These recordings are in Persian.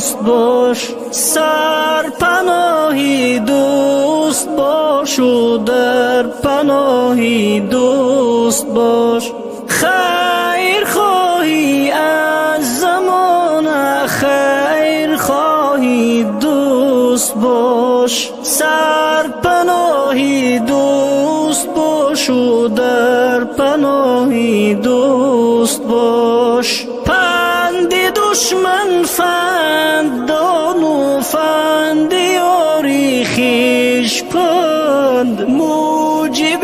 دوست باش، سرپناهی دوست باش و در پناهی دوست باش. خیر خواهی از زمانه، خیر خواهی دوست باش، سرپناهی دوست باش و در پناهی دوست باش. پند دشمن فند دان و فند یاری خویش پند، موجب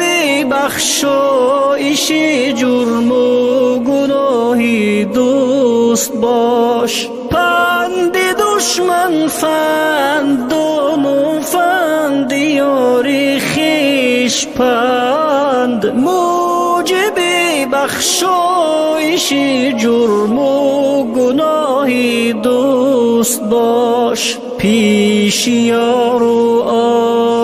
بخشایش جرم و گناهی دوست باش. پند دشمن فند دان و فند یاری خویش پند، موجب بخشایش جرم و گناهی دوست باش. پیش یار و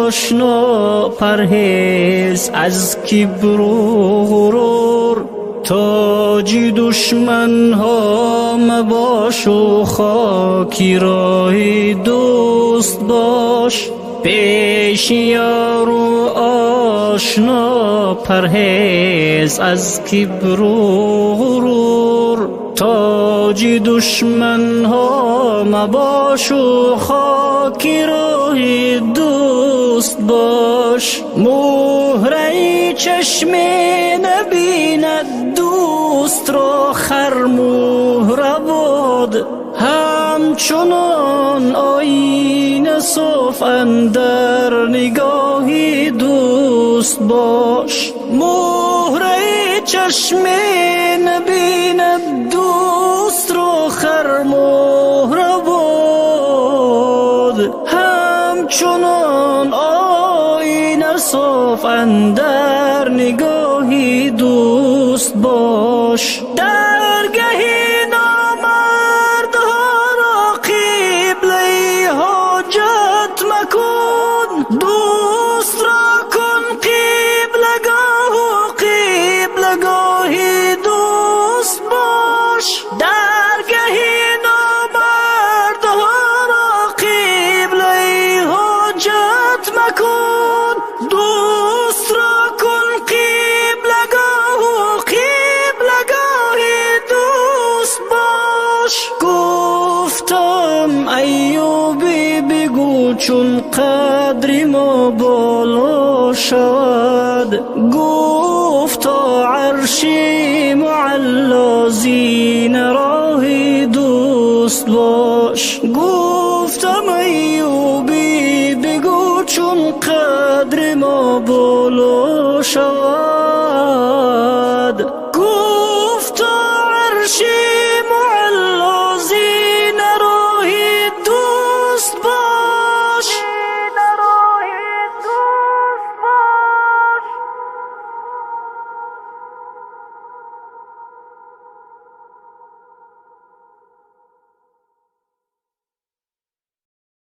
آشنا پرهیز از کبر و غرور، تاج دشمن ها مباش و خاکی راه دوست باش. پیش یار و آشنا پرهیز از کبر و غرور، تاج دشمن ها مباش و خاکی راه دوست باش. مهره چشم نبیند دوست را خر مهره باد، همچنان آیینه صاف اندر نگاهی دوست باش. مهره چشم نبیند دوست را خر مهره باد، همچنان آیینه صاف اندر نگاهی دوست باش. درگهی نامردها را قبله حاجت مکن، دوست را کن قبلگاه و قبلگاهی دوست باش. درگهی نامردها را قبله حاجت مکن، دوست را کن قبلگاه و قبلگاهی دوست باش. گفتم ایوبی بگو چون قدر ما بالا شود، گفتا عرشی معلا زین راه دوست باش. گفتم ایوبی بگو چون قدر ما بالا شود،